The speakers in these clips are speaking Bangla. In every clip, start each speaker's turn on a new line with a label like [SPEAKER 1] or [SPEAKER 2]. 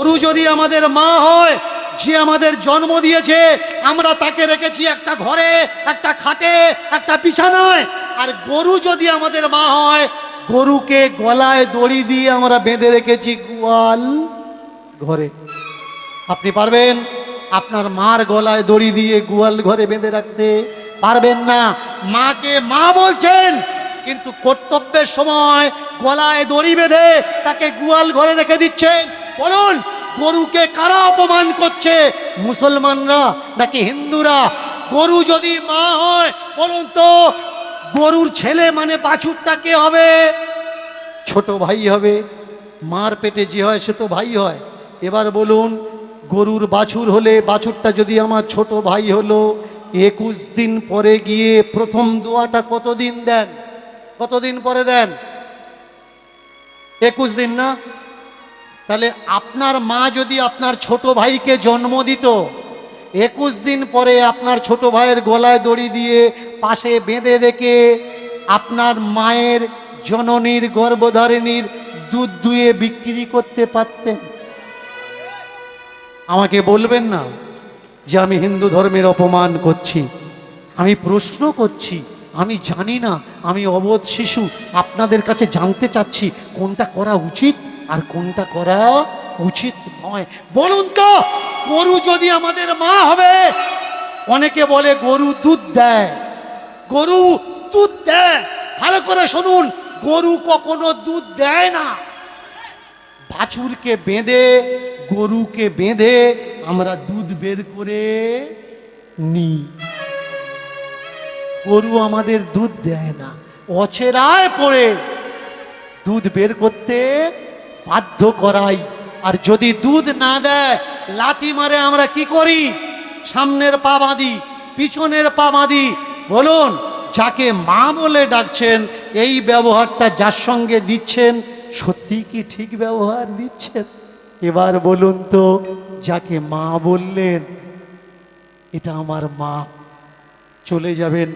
[SPEAKER 1] গরু যদি আমাদের মা হয়, যে আমাদের জন্ম দিয়েছে, আমরা তাকে রেখেছি একটা ঘরে, একটা খাটে, একটা বিছানায়। আর গরু যদি আমাদের মা হয়, গরুকে গলায় দড়ি দিয়ে আমরা বেঁধে রেখেছি গোয়াল ঘরে। আপনি পারবেন আপনার মার গলায় দড়ি দিয়ে গোয়াল ঘরে বেঁধে রাখতে? পারবেন না। মাকে মা বলছেন, কিন্তু কর্তব্যের সময় গলায় দড়ি বেঁধে তাকে গোয়াল ঘরে রেখে দিচ্ছেন। বলুন, গরুকে কারা অপমান করছে? মুসলমানরা নাকি হিন্দুরা? গরু যদি মা হয়, বলুন তো গরুর ছেলে মানে বাছুরটা কে হবে? ছোট ভাই হবে। মার পেটে যে হয় সে তো ভাই হয়। এবার বলুন, গরুর বাছুর হলে, বাছুরটা যদি আমার ছোট ভাই হলো, 21 দিন পরে গিয়ে প্রথম দোয়াটা কতদিন দেন? কতদিন পরে দেন? 21 দিন না? তাহলে আপনার মা যদি আপনার ছোট ভাইকে জন্ম দিত, 21 দিন পরে আপনার ছোট ভাইয়ের গলায় দড়ি দিয়ে পাশে বেঁধে রেখে আপনার মায়ের জননীর গর্ভধারিণীর দুধ দুয়ে বিক্রি করতে পারতেন? আমাকে বলবেন না যে আমি হিন্দু ধর্মের অপমান করছি। আমি প্রশ্ন করছি, আমি জানি না, আমি অবোধ শিশু। আপনাদের কাছে জানতে চাচ্ছি কোনটা করা উচিত আর কোনটা করা উচিত নয়। বলুন তো, গরু যদি আমাদের মা হবে, অনেকে বলে গরু দুধ দেয়, গরু দুধ দেয়। ভালো করে শুনুন, গরু কখনো দুধ দেয় না। বাছুরকে বেঁধে, গরুকে বেঁধে আমরা দুধ বের করে নিই। গরু আমাদের দুধ দেয় না, অচেরায় পড়ে দুধ বের করতে বাধ্য করাই। আর যদি দুধ না দেয়, লাথি মারে আমরা কি করি? সামনের পা বাঁধি, পিছনের পা বাঁধি। বলুন, যাকে মা বলে ডাকছেন, এই ব্যবহারটা যার সঙ্গে দিচ্ছেন, সত্যি কি ঠিক ব্যবহার দিচ্ছেন? এবার বলুন তো, যাকে মা বললেন, এটা আমার মা, চলে যাবেন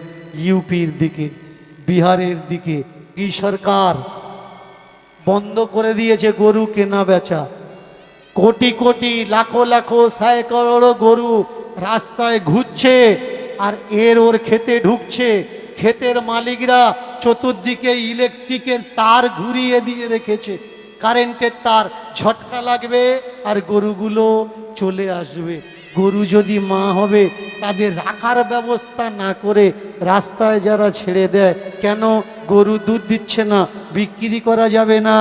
[SPEAKER 1] ইউপির দিকে, বিহারের দিকে। এই সরকার বন্ধ করে দিয়েছে গরু কেনা বেচা। কোটি কোটি, লাখো লাখো, সাইকড়ো গরু রাস্তায় ঘুরছে, আর ওর খেতে ঢুকছে। ক্ষেতের মালিকরা চতুর্দিকে ইলেকট্রিকের তার ঘুরিয়ে দিয়ে রেখেছে, কারেন্টের তার, ঝটকা লাগবে আর গরুগুলো চলে আসবে। গরু যদি মা হবে, তাদের রাখার ব্যবস্থা না করে রাস্তায় যারা ছেড়ে দেয়, কেন? গরু দুধ দিচ্ছে না, বিক্রি করা যাবে না,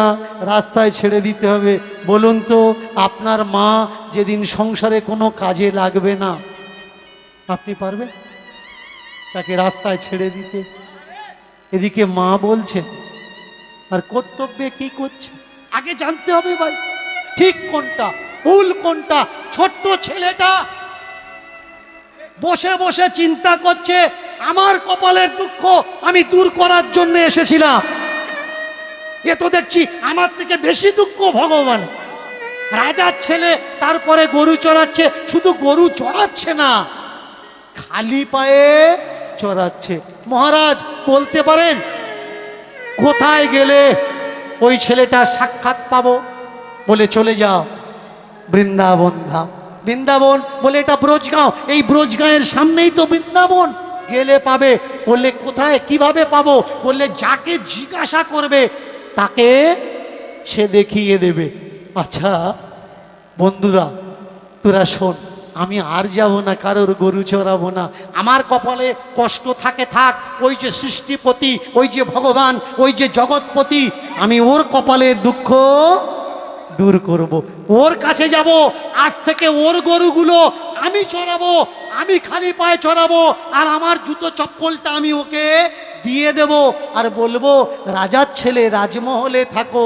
[SPEAKER 1] রাস্তায় ছেড়ে দিতে হবে। বলুন তো, আপনার মা যেদিন সংসারে কোনো কাজে লাগবে না, আপনি পারবেন তাকে রাস্তায় ছেড়ে দিতে? এদিকে মা বলছে, আর কর্তব্যে কি করছে আগে জানতে হবে ভাই, ঠিক কোনটা ভুল কোনটা। ছোট্ট ছেলেটা বসে বসে চিন্তা করছে, আমার কপালের দুঃখ আমি দূর করার জন্য এসেছিলাম, এ তো দেখছি আমার থেকে বেশি দুঃখ ভগবান। রাজার ছেলে তারপরে গরু চড়াচ্ছে, শুধু গরু চড়াচ্ছে না, খালি পায়ে চড়াচ্ছে। মহারাজ বলতে পারেন কোথায় গেলে ওই ছেলেটার সাক্ষাৎ পাবো? বলে চলে যাও বৃন্দাবন ধাম। বৃন্দাবন বলে এটা ব্রজগাঁও, এই ব্রজগাঁয়ের সামনেই তো বৃন্দাবন, গেলে পাবে। বললে কোথায়, কিভাবে পাবো? বললে যাকে জিজ্ঞাসা করবে তাকে সে দেখিয়ে দেবে। আচ্ছা বন্ধুরা, তোরা শোন, আমি আর যাব না, কারোর গরু চড়াবো না। আমার কপালে কষ্ট থাকে থাক, ওই যে সৃষ্টিপতি, ওই যে ভগবান, ওই যে জগৎপতি, আমি ওর কপালের দুঃখ দূর করব, ওর কাছে যাব। আজ থেকে ওর গরুগুলো আমি চড়াবো, আমি খালি পায়ে চড়াবো, আর আমার জুতো চপ্পলটা আমি ওকে দিয়ে দেব, আর বলবো রাজার ছেলে রাজমহলে থাকো,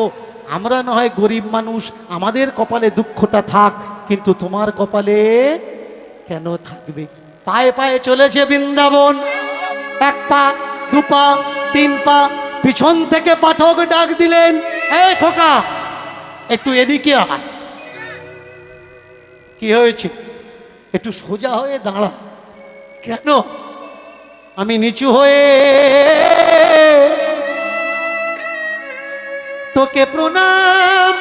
[SPEAKER 1] আমরা না হয় গরিব মানুষ, আমাদের কপালে দুঃখটা থাক, কিন্তু তোমার কপালে কেন থাকবে? পায়ে পায়ে চলেছে বৃন্দাবন। এক পা, দু পা, তিন পা, পিছন থেকে পাঠক ডাক দিলেন, এই খোকা একটু এদিকে আয়। কি হয়েছে? একটু সোজা হয়ে দাঁড়া। কেন? আমি নিচু হয়ে তোকে প্রণাম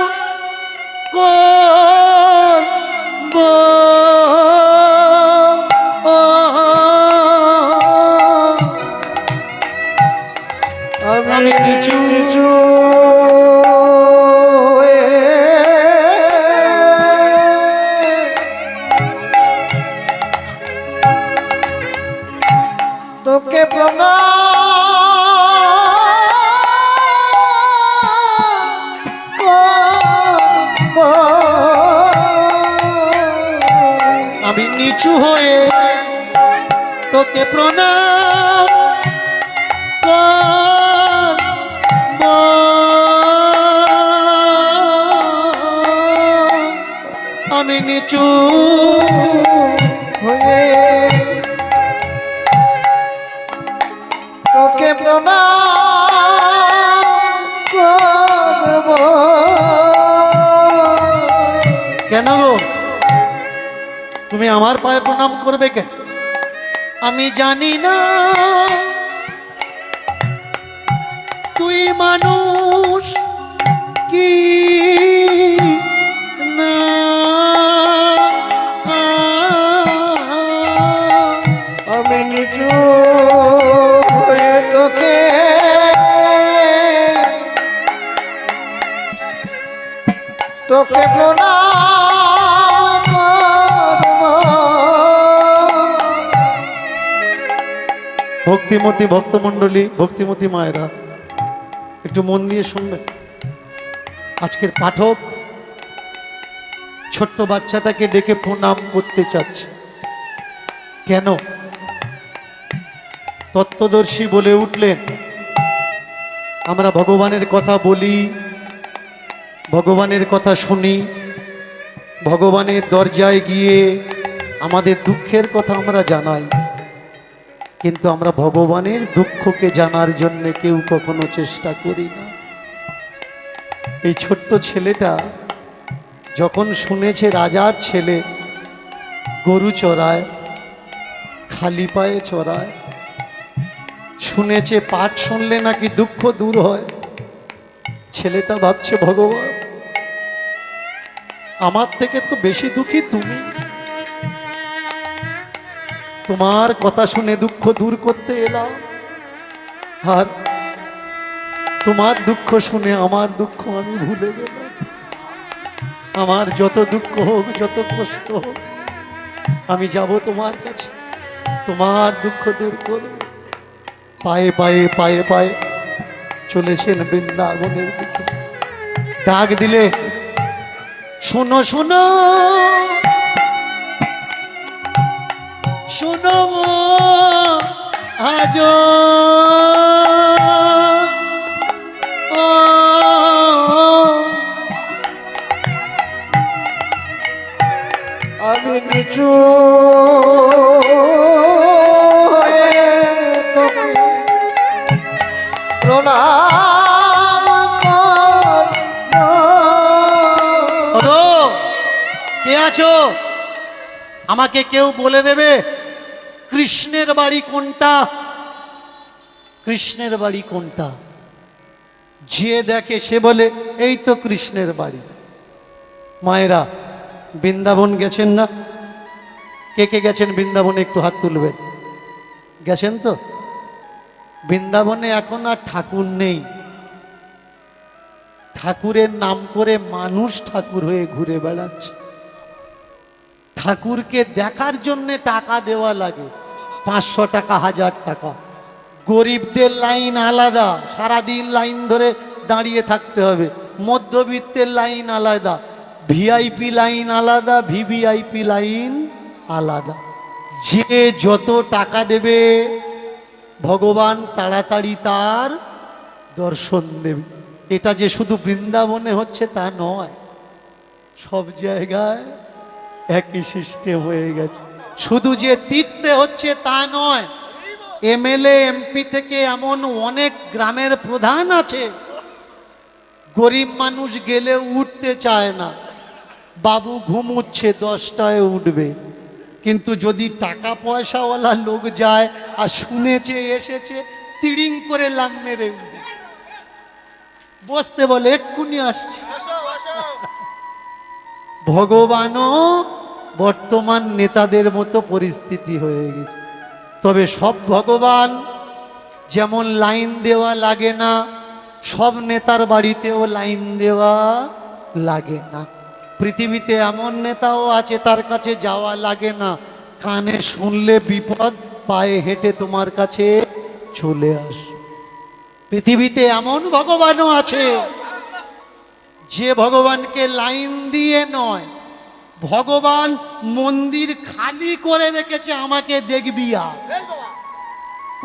[SPEAKER 1] নিচু হয়ে তোকে প্রণাম করব। আমি নিচু
[SPEAKER 2] হয়ে তোকে প্রণাম করব।
[SPEAKER 1] কেন গো তুমি আমার পায়ে প্রণাম করবে কেন? আমি জানি না তুই মানুষ কি না।
[SPEAKER 2] আমি নিচু হয়ে তোকে তোকে প্রণাম করব।
[SPEAKER 1] ভক্তিমতী ভক্তমণ্ডলী, ভক্তিমতী মায়েরা একটু মন দিয়ে শুনবেন। আজকের পাঠক ছোট্ট বাচ্চাটাকে ডেকে প্রণাম করতে চাচ্ছে কেন? তত্ত্বদর্শী বলে উঠলেন, আমরা ভগবানের কথা বলি, ভগবানের কথা শুনি, ভগবানের দরজায় গিয়ে আমাদের দুঃখের কথা আমরা জানাই, কিন্তু আমরা ভগবানের দুঃখকে জানার জন্য কেউ কখনো চেষ্টা করি না। এই ছোট্ট ছেলেটা যখন শুনেছে রাজার ছেলে গরু চড়ায়, খালি পায়ে চড়ায়, শুনেছে পাঠ শুনলে নাকি দুঃখ দূর হয়, ছেলেটা ভাবছে ভগবান আমার থেকে তো বেশি দুঃখী তুমি, তোমার কথা শুনে দুঃখ দূর করতে এলাম, আর তোমার দুঃখ শুনে আমার দুঃখ আমি ভুলে গেলাম। আমার যত দুঃখ হোক, যত কষ্ট হোক, আমি যাব তোমার কাছে, তোমার দুঃখ দূর করব। পায়ে পায়ে পায়ে পায়ে চলেছেন বৃন্দাবনের দিকে। ডাক দিলে, শোনো শোনো শোনো আজ
[SPEAKER 2] আমি নিচু হয়ে তোকে প্রণাম করব।
[SPEAKER 1] ওগো, কে আছো? আমাকে কেউ বলে দেবে কৃষ্ণের বাড়ি কোনটা? কৃষ্ণের বাড়ি কোনটা? যে দেখে সে বলে এই তো কৃষ্ণের বাড়ি। মায়েরা বৃন্দাবন গেছেন না? কে কে গেছেন বৃন্দাবনে একটু হাত তুলবেন। গেছেন তো? বৃন্দাবনে এখন আর ঠাকুর নেই, ঠাকুরের নাম করে মানুষ ঠাকুর হয়ে ঘুরে বেড়াচ্ছে। ঠাকুরকে দেখার জন্যে টাকা দেওয়া লাগে, 500 টাকা, 1000 টাকা। গরিবদের লাইন আলাদা, সারাদিন লাইন ধরে দাঁড়িয়ে থাকতে হবে। মধ্যবিত্তের লাইন আলাদা, ভিআইপি লাইন আলাদা, ভিভিআইপি লাইন আলাদা। যে যত টাকা দেবে ভগবান তাড়াতাড়ি তার দর্শন দেবে। এটা যে শুধু বৃন্দাবনে হচ্ছে তা নয়, সব জায়গায় একই সিস্টেম হয়ে গেছে। শুধু যে তীর্থে হচ্ছে তা নয়, এমএলএ এমপি থেকে এমন অনেক গ্রামের প্রধান আছে, গরিব মানুষ গেলে উঠতে চায় না, বাবু ঘুমুচ্ছে 10টায় উঠবে। কিন্তু যদি টাকা পয়সাওয়ালা লোক যায় আর শুনেছে এসেছে, তিড়িং করে লাং মেরে উঠবে, বসতে বলে এক্ষুনি আসছে। ভগবানও বর্তমান নেতাদের মতো পরিস্থিতি হয়ে গেছে। তবে সব ভগবান যেমন লাইন দেওয়া লাগে না, সব নেতার বাড়িতেও লাইন দেওয়া লাগে না। পৃথিবীতে এমন নেতাও আছে তার কাছে যাওয়া লাগে না, কানে শুনলে বিপদ, পায়ে হেঁটে তোমার কাছে চলে আস। পৃথিবীতে এমন ভগবানও আছে যে ভগবানকে লাইন দিয়ে নয়, ভগবান মন্দির খালি করে রেখেছে আমাকে দেখবি আর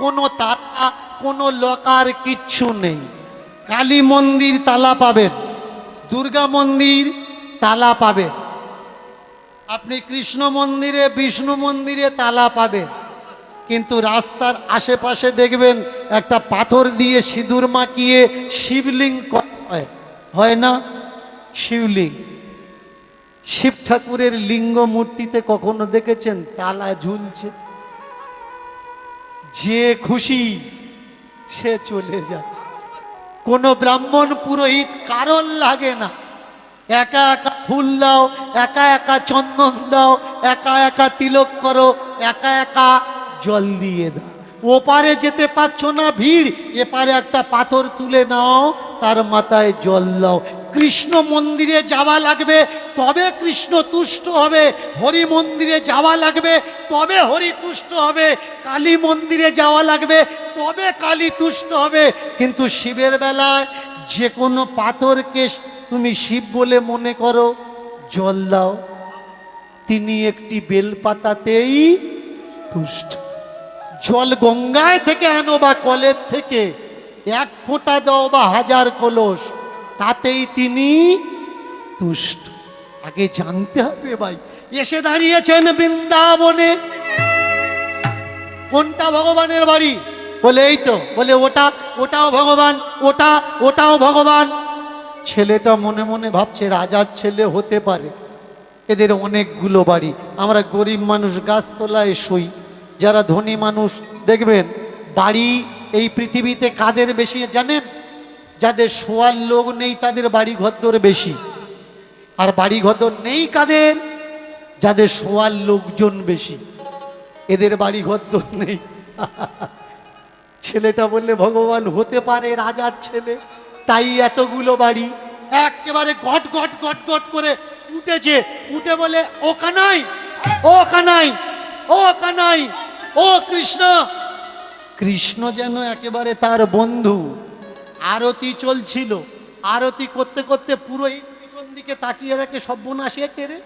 [SPEAKER 1] কোনো তালা কোনো লকার কিচ্ছু নেই। কালী মন্দির তালা পাবেন, দুর্গা মন্দির তালা পাবেন, আপনি কৃষ্ণ মন্দিরে বিষ্ণু মন্দিরে তালা পাবেন, কিন্তু রাস্তার আশেপাশে দেখবেন একটা পাথর দিয়ে সিঁদুর মাখিয়ে শিবলিঙ্গ করা হয়, হয় না? শিবলিঙ্গ, শিব ঠাকুরের লিঙ্গ মূর্তিতে কখনো দেখেছেন তালা ঝুলছে? যে খুশি সে চলে যায়, কোনো ব্রাহ্মণ পুরোহিত কারণ লাগে না। একা একা ফুল দাও, একা একা চন্দন দাও, একা একা তিলক করো, একা একা জল দিয়ে দাও। ওপারে যেতে পারছো না ভিড়, এপারে একটা পাথর তুলে নাও, তার মাথায় জল দাও। কৃষ্ণ মন্দিরে যাওয়া লাগবে, তবে কৃষ্ণ তুষ্ট হবে। হরি মন্দিরে যাওয়া লাগবে, তবে হরি তুষ্ট হবে। কালী মন্দিরে যাওয়া লাগবে, তবে কালী তুষ্ট হবে। কিন্তু শিবের বেলায় যে কোনো পাথরকে তুমি শিব বলে মনে করো, জল দাও, তিনি একটি বেলপাতাতেই তুষ্ট। জল গঙ্গায় থেকে আনো বা কলের থেকে, এক ফোঁটা দাও বা হাজার কলস, তাতেই তিনি তুষ্ট। আগে জানতে হবে ভাই। এসে দাঁড়িয়েছেন বৃন্দাবনে, কোনটা ভগবানের বাড়ি? বলে এই তো। বলে ওটা, ওটাও ভগবান, ওটাও ভগবান। ছেলেটা মনে মনে ভাবছে রাজার ছেলে হতে পারে, এদের অনেকগুলো বাড়ি। আমরা গরিব মানুষ গাছতলায় শুই, যারা ধনী মানুষ দেখবেন বাড়ি এই পৃথিবীতে কাদের বেশি জানেন? যাদের শোয়ার লোক নেই তাদের বাড়ি ঘরদোর বেশি। আর বাড়ি ঘরদোর নেই কাদের? যাদের শোয়ার লোকজন বেশি, এদের বাড়ি ঘরদোর নেই। ছেলেটা বললে ভগবান হতে পারে রাজার ছেলে, তাই এতগুলো বাড়ি। একেবারে গট গট গট গট করে উঠেছে, উঠে বলে ও কানাই, ও কানাই, ও কানাই, ও কৃষ্ণ। কৃষ্ণ যেন একেবারে তার বন্ধু। আরতি চলছিল, আরতি করতে করতে পুরোহিত পিছন দিকে তাকিয়ে দেখে সর্বনাশ, এ কে রে?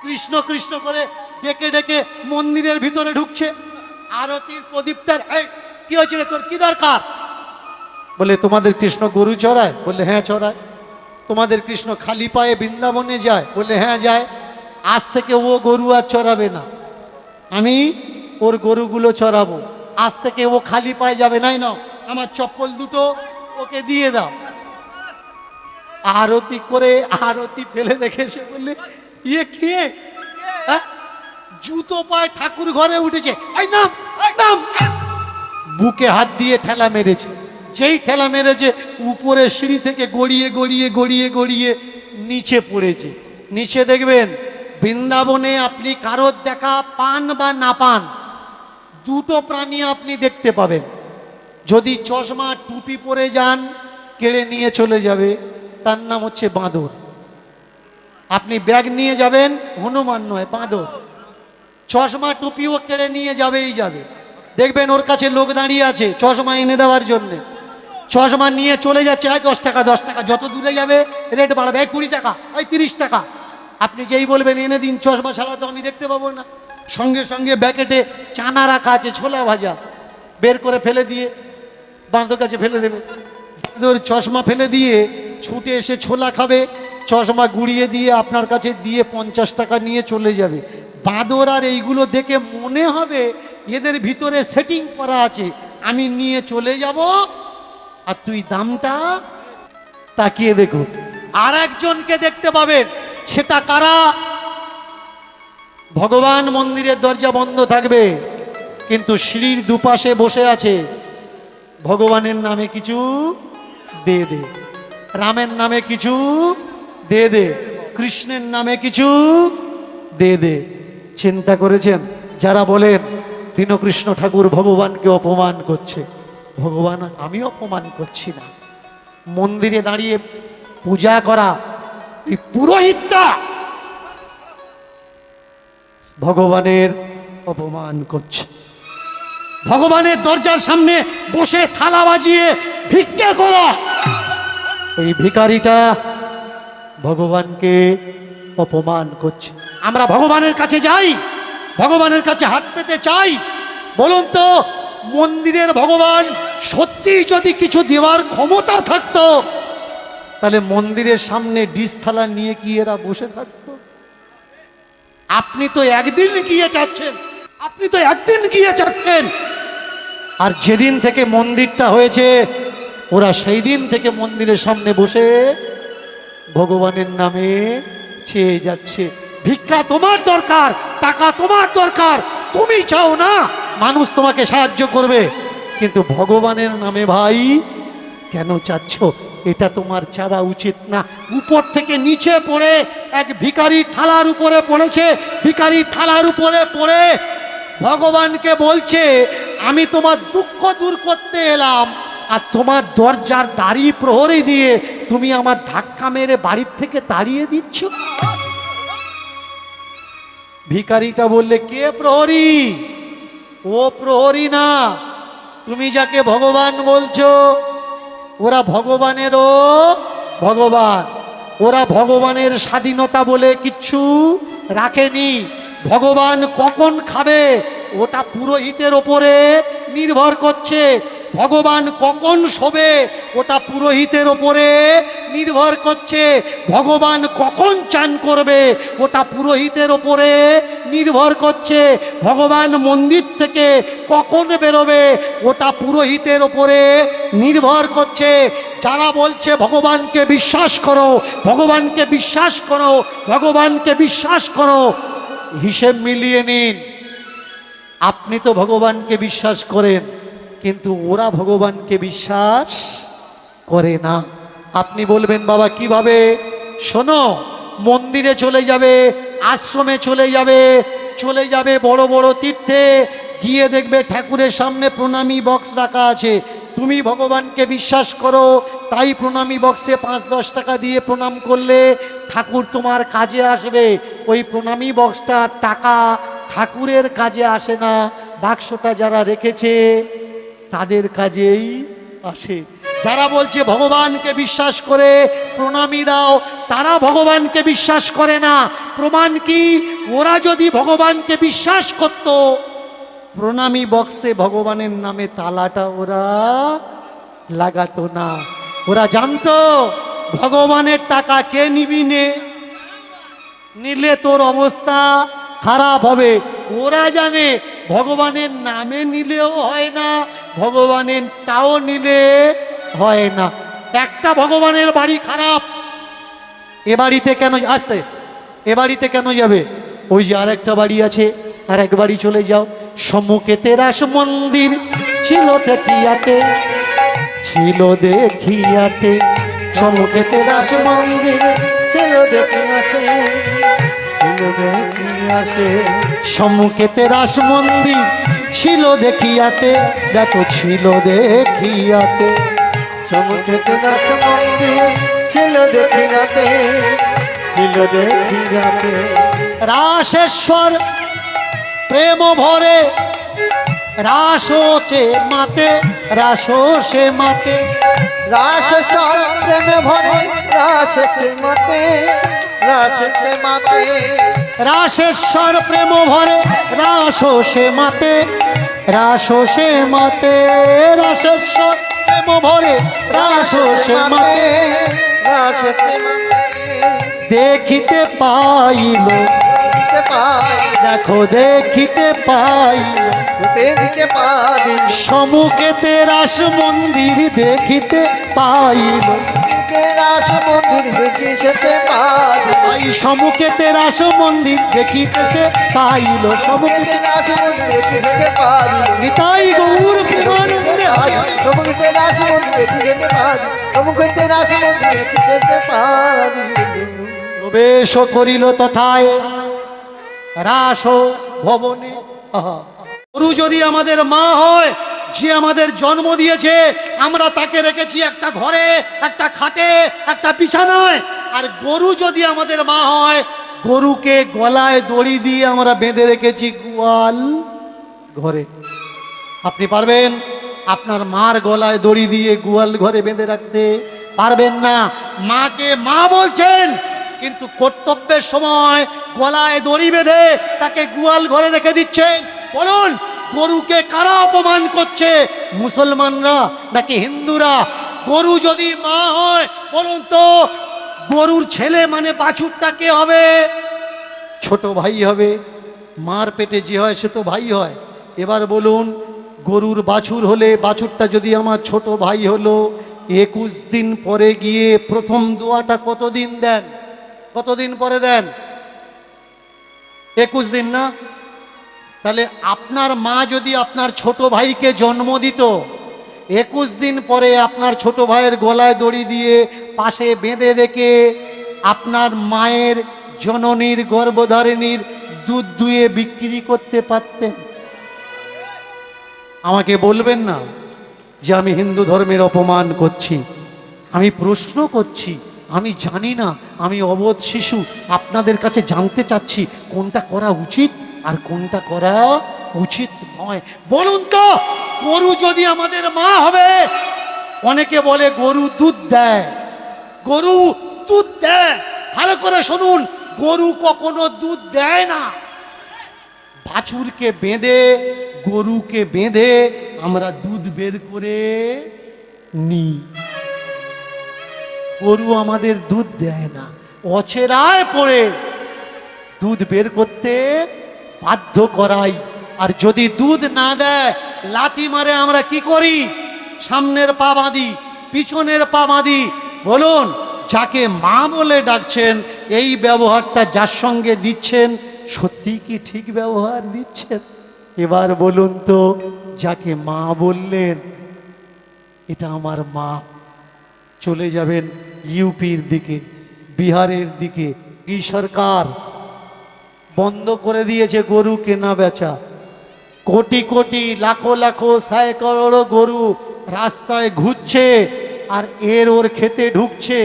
[SPEAKER 1] কৃষ্ণ কৃষ্ণ করে ডেকে ডেকে মন্দিরের ভিতরে ঢুকছে। আরতির প্রদীপটার, এই কি হয়েছে রে, তোর কি দরকার? বলে তোমাদের কৃষ্ণ গরু চড়ায়? বললে হ্যাঁ চড়ায়। তোমাদের কৃষ্ণ খালি পায়ে বৃন্দাবনে যায়? বললে হ্যাঁ যায়। আজ থেকে ও গরু আর চড়াবে না, আমি ওর গরুগুলো চড়াবো। আজ থেকে ও খালি পায়ে যাবে, নাই না, আমার চপ্পল দুটো ওকে দিয়ে দাও। আরতি করে আরতি ফেলে দেখে সে বললে ইয়ে খেয়ে জুতো পায়ে ঠাকুর ঘরে উঠেছে, এই নাম নাম। বুকে হাত দিয়ে ঠেলা মেরেছে। যেই ঠেলা মেরেছে উপরে সিঁড়ি থেকে গড়িয়ে গড়িয়ে গড়িয়ে গড়িয়ে নিচে পড়েছে। নিচে দেখবেন বৃন্দাবনে আপনি কারোর দেখা পান বা না পান, দুটো প্রাণী আপনি দেখতে পাবেন। যদি চশমা টুপি পরে যান, কেড়ে নিয়ে চলে যাবে, তার নাম হচ্ছে বাঁদর। আপনি ব্যাগ নিয়ে যাবেন, হনুমান নয়, বাঁদর। চশমা টুপিও কেড়ে নিয়ে যাবেই যাবে। দেখবেন ওর কাছে লোক দাঁড়িয়ে আছে চশমা এনে দেওয়ার জন্যে। চশমা নিয়ে চলে যাচ্ছে, 10 টাকা 10 টাকা, যত দূরে যাবে রেট বাড়াবে, 20 টাকা, 30 টাকা। আপনি যেই বলবেন এনে দিন, চশমা ছাড়া তো আমি দেখতে পাবো না। সঙ্গে সঙ্গে ব্যাকেটে চানা রাখা আছে, ছোলা ভাজা, বের করে ফেলে দিয়ে বাঁদর কাছে ফেলে দেবে। বাঁদর চশমা ফেলে দিয়ে ছুটে এসে ছোলা খাবে, চশমা গুড়িয়ে দিয়ে আপনার কাছে দিয়ে 50 টাকা নিয়ে চলে যাবে। বাঁদর আর এইগুলো দেখে মনে হবে এদের ভিতরে সেটিং করা আছে, আমি নিয়ে চলে যাব আর তুই দামটা তাকিয়ে দেখো। আর একজনকে দেখতে পাবেন, সেটা কারা? ভগবান মন্দিরের দরজা বন্ধ থাকবে, কিন্তু সিঁড়ির দুপাশে বসে আছে। ভগবানের নামে কিছু দে দে, রামের নামে কিছু দে দে, কৃষ্ণের নামে কিছু দে দে। চিন্তা করেছেন যারা বলেন দীনকৃষ্ণ ঠাকুর ভগবানকে অপমান করছে? ভগবান আমি অপমান করছি না, মন্দিরে দাঁড়িয়ে পূজা করা এই পুরোহিতটা ভগবানের অপমান করছে। ভগবানের দরজার সামনে বসে থালা বাজিয়ে ভিক্ষা করা, ওই ভিখারিটা ভগবানকে অপমান করছে। আমরা ভগবানের কাছে যাই, ভগবানের কাছে হাত পেতে চাই। বলুন তো, মন্দিরের ভগবান সত্যি যদি কিছু দেওয়ার ক্ষমতা থাকতো, তাহলে মন্দিরের সামনে ডিশ থালা নিয়ে কি এরা বসে থাকতো? আপনি তো একদিন গিয়ে যাচ্ছেন, আপনি তো একদিন গিয়ে যাচ্ছেন, আর যেদিন থেকে মন্দিরটা হয়েছে ওরা সেই দিন থেকে মন্দিরের সামনে বসে ভগবানের নামে চেয়ে যাচ্ছে। ভিক্ষা তোমার দরকার, টাকা তোমার দরকার, তুমি চাও না মানুষ তোমাকে সাহায্য করবে, কিন্তু ভগবানের নামে ভাই কেন চাচ্ছ? এটা তোমার চাওয়া উচিত না। উপর থেকে নিচে পড়ে এক ভিখারি থালার উপরে পড়েছে, ভিখারি থালার উপরে পড়ে ভগবানকে বলছে, আমি তোমার দুঃখ দূর করতে এলাম, আর তোমার দরজার দাড়ি প্রহরী দিয়ে তুমি আমার ধাক্কা মেরে বাড়ির থেকে তাড়িয়ে দিচ্ছ। ভিখারিটা বললে, কে প্রহরী? ও প্রহরী না, তুমি যাকে ভগবান বলছো ওরা ভগবানেরও ভগবান। ওরা ভগবানের স্বাধীনতা বলে কিচ্ছু রাখেনি। ভগবান কখন খাবে ওটা পুরোহিতের ওপরে নির্ভর করছে। ভগবান কখন শোবে ওটা পুরোহিতের ওপরে নির্ভর করছে। ভগবান কখন চান করবে ওটা পুরোহিতের ওপরে নির্ভর করছে। ভগবান মন্দির থেকে কখন বেরোবে ওটা পুরোহিতের ওপরে নির্ভর করছে। যারা বলছে ভগবানকে বিশ্বাস করো, ভগবানকে বিশ্বাস করো, ভগবানকে বিশ্বাস করো, হিসেব মিলিয়ে নিন। আপনি তো ভগবানকে বিশ্বাস করেন, কিন্তু ওরা ভগবানকে বিশ্বাস করে না। আপনি বলবেন, বাবা কিভাবে? শোনো, মন্দিরে চলে যাবে, আশ্রমে চলে যাবে, চলে যাবে বড় বড় তীর্থে, গিয়ে দেখবে ঠাকুরের সামনে প্রণামী বক্স রাখা আছে। তুমি ভগবানকে বিশ্বাস করো, তাই প্রণামী বক্সে 5-10 টাকা দিয়ে প্রণাম করলে ঠাকুর তোমার কাজে আসবে। ওই প্রণামী বক্সটা টাকা ঠাকুরের কাজে আসে না, বাক্সটা যারা রেখেছে তাদের কাজেই আসে। যারা বলছে ভগবানকে বিশ্বাস করে প্রণামী দাও, তারা ভগবানকে বিশ্বাস করে না। প্রমাণ কি? ওরা যদি ভগবানকে বিশ্বাস করত, প্রণামী বক্সে ভগবানের নামে তালাটা ওরা লাগাতো না। ওরা জানতো ভগবানের টাকা কে নিবি নে, নিলে তোর অবস্থা খারাপ হবে। ওরা জানে ভগবানের নামে নিলেও হয় না, ভগবানের টাও নিলে হয় না। একটা ভগবানের বাড়ি খারাপ, এ বাড়িতে কেন আসতে, এ বাড়িতে কেন যাবে? ওই যে আরেকটা বাড়ি আছে, আর এক বাড়ি চলে যাও। সম্মুখে তেরাস মন্দির ছিল দেখিয়াতে, ছিল দেখিয়াতে, সম্মুখে তেরাস মন্দির
[SPEAKER 2] ছিল দেখিয়াছে, ছিল দেখিয়াছে,
[SPEAKER 1] সম্মুখে তেরাস মন্দির ছিল দেখিয়াতে, দেখো ছিল দেখিয়াতে,
[SPEAKER 2] সমুদ্রেতে নাচ মন্দির ছিল দেখিয়াতে, ছিল দেখিয়াতে।
[SPEAKER 1] রাসেশ্বর প্রেম ভরে রাসোচে মাতে, রাসোসে মাতে,
[SPEAKER 2] রাসেশ্বর প্রেমে ভরে রাসেতে মাতে, রাসেতে মাতে,
[SPEAKER 1] রাসেশ্বর প্রেম ভরে রাসোসে মাতে, রাসোসে মাতে, রাসেশ্বর প্রেম ভরে রাসোসে মাতে,
[SPEAKER 2] রাসেতে মাতে।
[SPEAKER 1] দেখিতে পাইল,
[SPEAKER 2] দেখিতে পাই,
[SPEAKER 1] দেখো দেখিতে পাইল,
[SPEAKER 2] দেখিতে পাই,
[SPEAKER 1] সম্মুখেতে রাস মন্দির দেখিতে পাইল,
[SPEAKER 2] রাস মন্দির দেখিতে পাই,
[SPEAKER 1] এই সম্মুখেতে রাস মন্দির দেখিতেছে পাইল, সম্মুখে
[SPEAKER 2] রাস মন্দির দেখিতে পাই,
[SPEAKER 1] নিতাই গৌর প্রেমানন্দে হায়।
[SPEAKER 2] সমুদ্রে রাস মন্দির দেখিতে পাই, সমুদ্রে রাস মন্দির দেখিতে পাই।
[SPEAKER 1] প্রবেশ করিল তথায় রাস ভবনে। আহা, গুরু যদি আমাদের মা হয়, যে আমাদের জন্ম দিয়েছে, আমরা তাকে রেখেছি একটা ঘরে, একটা খাটে, একটা বিছানায়। আর গরু যদি আমাদের মা হয়, গরুকে গলায় দড়ি দিয়ে আমরা বেঁধে রেখেছি গোয়াল ঘরে। আপনি পারবেন আপনার মার গলায় দড়ি দিয়ে গোয়াল ঘরে বেঁধে রাখতে? পারবেন না। মাকে মা বলছেন, কিন্তু কর্তব্যের সময় গলায় দড়ি বেঁধে তাকে গোয়াল ঘরে রেখে দিচ্ছেন। বলুন, গরুকে কারা অপমান করছে, মুসলমানরা নাকি হিন্দুরা? গরু যদি মা হয়, বলুন তো গরুর ছেলে মানে বাছুরটা কে হবে? ছোট ভাই হবে। মার পেটে যে হয় সে তো ভাই হয়। এবার বলুন, গরুর বাছুর হলে বাছুরটা যদি আমার ছোট ভাই হলো, 21 দিন পরে গিয়ে প্রথম দোয়াটা কতদিন দেন? কতদিন পরে দেন? 21 দিন না? তাহলে আপনার মা যদি আপনার ছোট ভাইকে জন্ম দিত, 21 দিন পরে আপনার ছোট ভাইয়ের গলায় দড়ি দিয়ে পাশে বেঁধে রেখে আপনার মায়ের জননীর গর্ভধারিণীর দুধ দুয়ে বিক্রি করতে পারতেন? আমাকে বলবেন না যে আমি হিন্দু ধর্মের অপমান করছি। আমি প্রশ্ন করছি, আমি জানি না, আমি অবোধ শিশু। আপনাদের কাছে জানতে চাচ্ছি কোনটা করা উচিত আর কোনটা করা উচিত নয়। বলুন তো, গরু যদি আমাদের মা হবে, অনেকে বলে গরু দুধ দেয়, গরু দুধ দেয়। ভালো করে শুনুন, গরু কখনো দুধ দেয় না। বাছুরকে বেঁধে, গরুকে বেঁধে আমরা দুধ বের করে নিই। গরু আমাদের দুধ দেয় না, অচেরায় পড়ে দুধ বের করতে বাধ্য করাই। আর যদি দুধ না দেয়, লাথি মারে আমরা কি করি? সামনের পা বাঁধি, পিছনের পা বাঁধি। বলুন, যাকে মা বলে ডাকছেন, এই ব্যবহারটা যার সঙ্গে দিচ্ছেন, সত্যি কি ঠিক ব্যবহার দিচ্ছেন? এবার বলুন তো, যাকে মা বললেন, এটা আমার মা, চলে যাবেন ইউপির দিকে, বিহারের দিকে। কি সরকার বন্ধ করে দিয়েছে গরু কেনা বেচা। কোটি কোটি, লাখো লাখো, সাইকড়ো গরু রাস্তায় ঘুরছে, আর ওর খেতে ঢুকছে।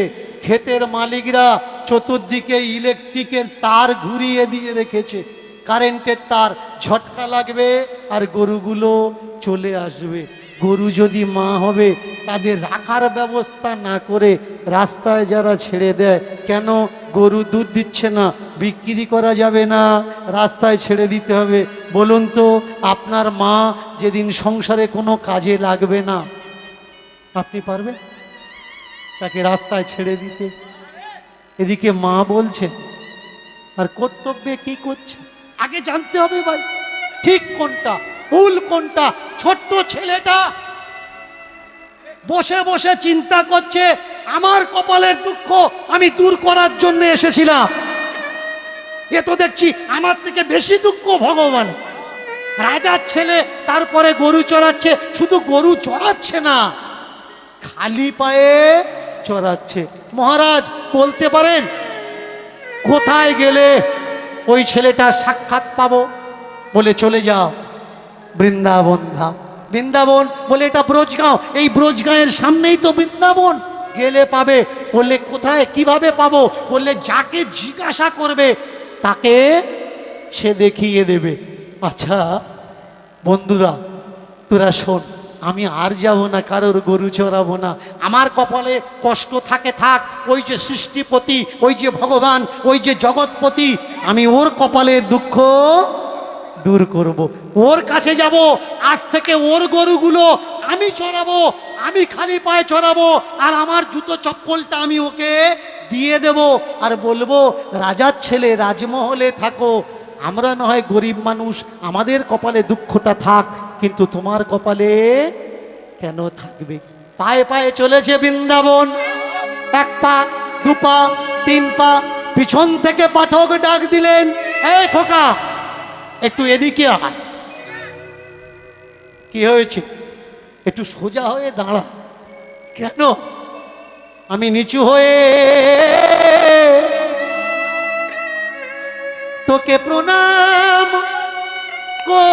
[SPEAKER 1] ক্ষেতের মালিকরা চতুর্দিকে ইলেকট্রিকের তার ঘুরিয়ে দিয়ে রেখেছে, কারেন্টের তার, ঝটকা লাগবে আর গরুগুলো চলে আসবে। গরু যদি মা হবে, তাদের রাখার ব্যবস্থা না করে রাস্তায় যারা ছেড়ে দেয়, কেন? গরু দুধ দিচ্ছে না, বিক্রি করা যাবে না, রাস্তায় ছেড়ে দিতে হবে। বলুন তো, আপনার মা যেদিন সংসারে কোনো কাজে লাগবে না, আপনি পারবেন তাকে রাস্তায় ছেড়ে দিতে? এদিকে মা বলছে, আর কর্তব্যে কি করছে আগে জানতে হবে ভাই, ঠিক কোনটা ভুল কোনটা। ছোট্ট ছেলেটা বসে বসে চিন্তা করছে, আমার কপালের দুঃখ আমি দূর করার জন্য এসেছিলাম। এ তো দেখছি আমার থেকে বেশি দুঃখ ভগবান। রাজার ছেলে, তারপরে গরু চড়াচ্ছে। শুধু গরু চড়াচ্ছে না, খালি পায়ে চড়াচ্ছে। মহারাজ বলতে পারেন কোথায় গেলে ওই ছেলেটার সাক্ষাৎ পাবো? বলে চলে যাও বৃন্দাবন ধাম। বৃন্দাবন বলে এটা ব্রজগাঁও, এই ব্রজগাঁয়ের সামনেই তো বৃন্দাবন, গেলে পাবে। বললে কোথায়, কিভাবে পাবো? বললে যাকে জিজ্ঞাসা করবে তাকে সে দেখিয়ে দেবে। আচ্ছা বন্ধুরা, তোরা শোন, আমি আর যাব না, কারোর গরু চড়াবো না। আমার কপালে কষ্ট থাকে থাক, ওই যে সৃষ্টিপতি, ওই যে ভগবান, ওই যে জগৎপতি, আমি ওর কপালের দুঃখ দূর করব। ওর কাছে যাব, আজ থেকে ওর গরুগুলো আমি চড়াবো, আমি খালি পায়ে চড়াবো, আর আমার জুতো চপ্পলটা আমি ওকে দিয়ে দেব, আর বলবো রাজার ছেলে রাজমহলে থাকো, আমরা না হয় গরিব মানুষ, আমাদের কপালে দুঃখটা থাক, কিন্তু তোমার কপালে কেন থাকবে? পায়ে পায়ে চলেছে বৃন্দাবন। 1 পা, 2 পা, 3 পা, পিছন থেকে পাঠক ডাক দিলেন, এই খোকা একটু এদিকে আয়। কি হয়েছে? একটু সোজা হয়ে দাঁড়া। কেন? আমি নিচু হয়ে তোকে প্রণাম করব।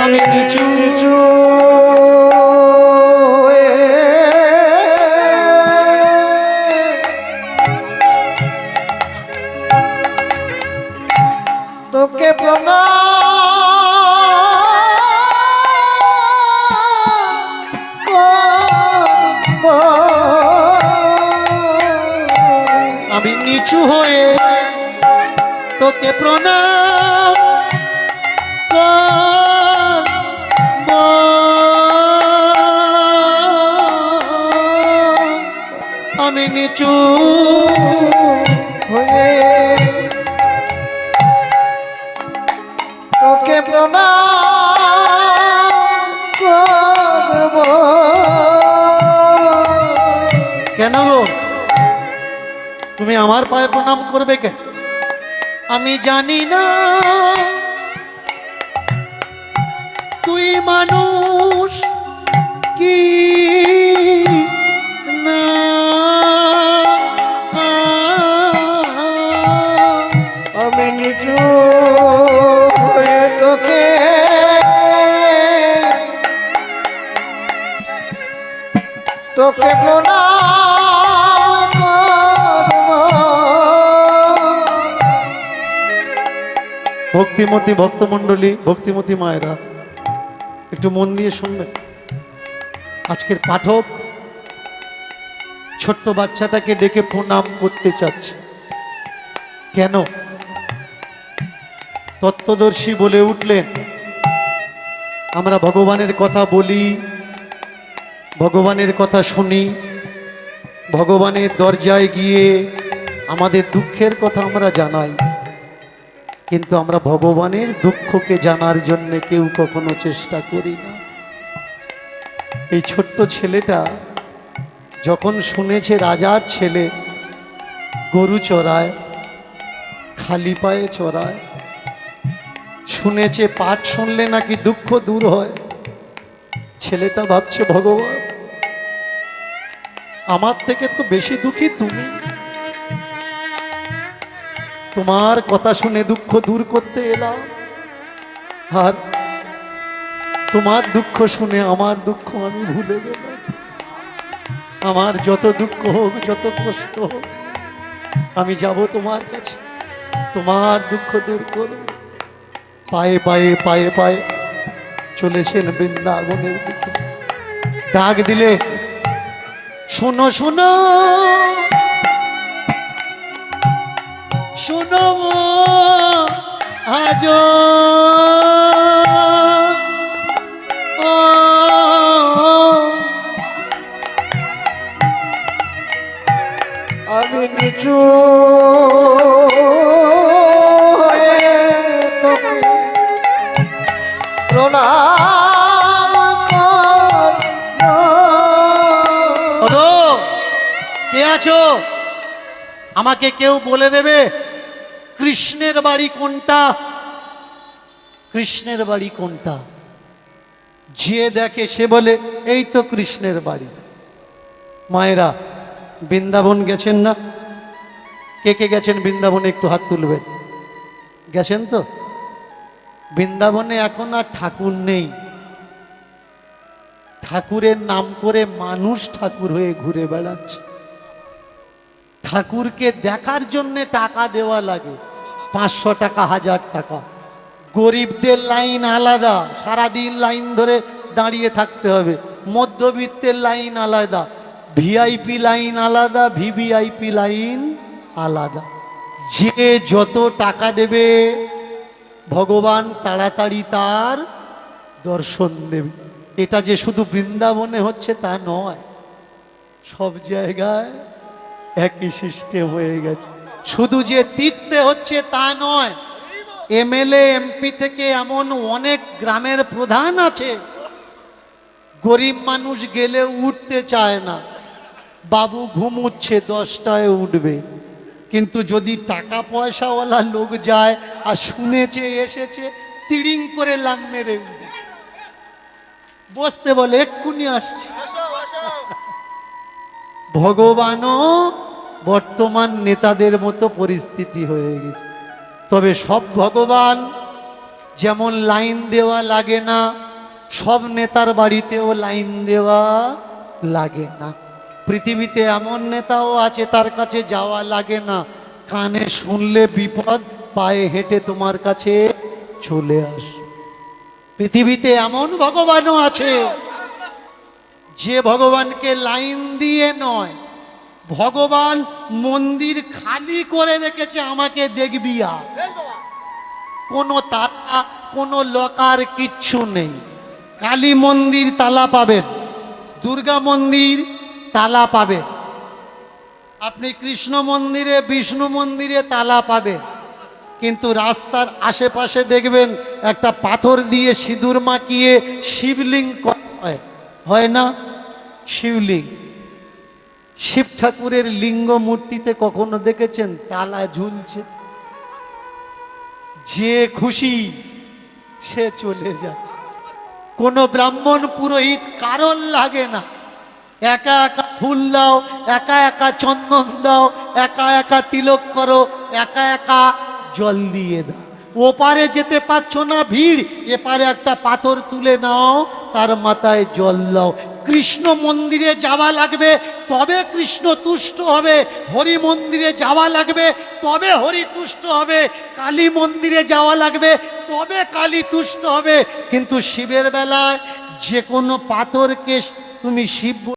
[SPEAKER 1] আমি নিচু
[SPEAKER 2] তোকে প্রণাম
[SPEAKER 1] আমি নিচু হয়ে তোকে প্রণাম করব। আমি নিচু
[SPEAKER 2] হয়ে তোকে প্রণাম করব।
[SPEAKER 1] কেন গো তুমি আমার পায়ে প্রণাম করবে কেন? আমি জানি না তুই মানুষ কি না,
[SPEAKER 2] আমি নিচু হয়ে তোকে তোকে প্রণাম করব।
[SPEAKER 1] ভক্তিমতী ভক্তমণ্ডলী, ভক্তিমতী মায়েরা একটু মন দিয়ে শুনবে। আজকের পাঠক ছোট্ট বাচ্চাটাকে ডেকে প্রণাম করতে চাচ্ছে কেন? তত্ত্বদর্শী বলে উঠলেন, আমরা ভগবানের কথা বলি, ভগবানের কথা শুনি, ভগবানের দরজায় গিয়ে আমাদের দুঃখের কথা আমরা জানাই, কিন্তু আমরা ভগবানের দুঃখকে জানার জন্য কেউ কখনো চেষ্টা করি না। এই ছোট্ট ছেলেটা যখন শুনেছে রাজার ছেলে গরু চড়ায়, খালি পায়ে চড়ায়, শুনেছে পাঠ শুনলে নাকি দুঃখ দূর হয়, ছেলেটা ভাবছে ভগবান আমার থেকে তো বেশি দুঃখী তুমি, তোমার কথা শুনে দুঃখ দূর করতে এলাম, আর তোমার দুঃখ শুনে আমার দুঃখ আমি ভুলে গেলাম। আমার যত দুঃখ হোক, যত কষ্ট হোক, আমি যাব তোমার কাছে, তোমার দুঃখ দূর করব। পায়ে পায়ে পায়ে পায়ে চলেছেন বৃন্দাবনের দিকে। ডাক দিলে, শোনো শোনো শোনো আজ
[SPEAKER 2] আমি নিচু হয়ে তোকে প্রণাম করব।
[SPEAKER 1] ওগো, কে আছো? আমাকে কেউ বলে দেবে কৃষ্ণের বাড়ি কোনটা? কৃষ্ণের বাড়ি কোনটা? যে দেখে সে বলে এই তো কৃষ্ণের বাড়ি। মায়েরা বৃন্দাবন গেছেন না? কে কে গেছেন বৃন্দাবনে একটু হাত তুলবে। গেছেন তো? বৃন্দাবনে এখন আর ঠাকুর নেই, ঠাকুরের নাম করে মানুষ ঠাকুর হয়ে ঘুরে বেড়াচ্ছে। ঠাকুরকে দেখার জন্যে টাকা দেওয়া লাগে, 500 টাকা, 1000 টাকা। গরিবদের লাইন আলাদা, সারাদিন লাইন ধরে দাঁড়িয়ে থাকতে হবে। মধ্যবিত্তের লাইন আলাদা, ভিআইপি লাইন আলাদা, ভিভিআইপি লাইন আলাদা। যে যত টাকা দেবে ভগবান তাড়াতাড়ি তার দর্শন দেবে। এটা যে শুধু বৃন্দাবনে হচ্ছে তা নয়, সব জায়গায় একই সিস্টেম হয়ে গেছে। শুধু যে তীর্থে হচ্ছে তা নয়, এমএলএ এমপি থেকে এমন অনেক গ্রামের প্রধান আছে, গরিব মানুষ গেলে উঠতে চায় না, বাবু ঘুমুচ্ছে 10টায় উঠবে। কিন্তু যদি টাকা পয়সাওয়ালা লোক যায় আর শুনেছে এসেছে, তিড়িং করে লাম মেরে উঠবে, বসতে বলে এক্ষুনি আসছে। ভগবানও বর্তমান নেতাদের মতো পরিস্থিতি হয়ে গেছে। তবে সব ভগবান যেমন লাইন দেওয়া লাগে না, সব নেতার বাড়িতেও লাইন দেওয়া লাগে না। পৃথিবীতে এমন নেতাও আছে তার কাছে যাওয়া লাগে না, কানে শুনলে বিপদ, পায়ে হেঁটে তোমার কাছে চলে আস। পৃথিবীতে এমন ভগবানও আছে যে ভগবানকে লাইন দিয়ে নয়, ভগবান মন্দির খালি করে রেখেছে, আমাকে দেখবি আর কোনো তালা কোনো লকার কিচ্ছু নেই। কালী মন্দির তালা পাবেন, দুর্গা মন্দির তালা পাবেন, আপনি কৃষ্ণ মন্দিরে বিষ্ণু মন্দিরে তালা পাবেন, কিন্তু রাস্তার আশেপাশে দেখবেন একটা পাথর দিয়ে সিঁদুর মাখিয়ে শিবলিঙ্গ করা হয়, হয় না? শিবলিঙ্গ, শিব ঠাকুরের লিঙ্গ মূর্তিতে কখনো দেখেছেন তালা ঝুলছে? যে খুশি সে চলে যায়, কোনো ব্রাহ্মণ পুরোহিত কারণ লাগে না। একা একা ফুল দাও, একা একা চন্দন দাও, একা একা তিলক করো, একা একা জল দিয়ে দাও। ওপারে যেতে পারছো না ভিড়, এপারে একটা পাথর তুলে নাও, তার মাথায় জল দাও। কৃষ্ণ মন্দিরে যাওয়া লাগবে, তবে কৃষ্ণ তুষ্ট হবে। হরি মন্দিরে যাওয়া লাগবে, তবে হরি তুষ্ট হবে। কালী মন্দিরে যাওয়া লাগবে, তবে কালী তুষ্ট হবে। কিন্তু শিবের বেলায় যে কোনো পাথরকে তুমি শিব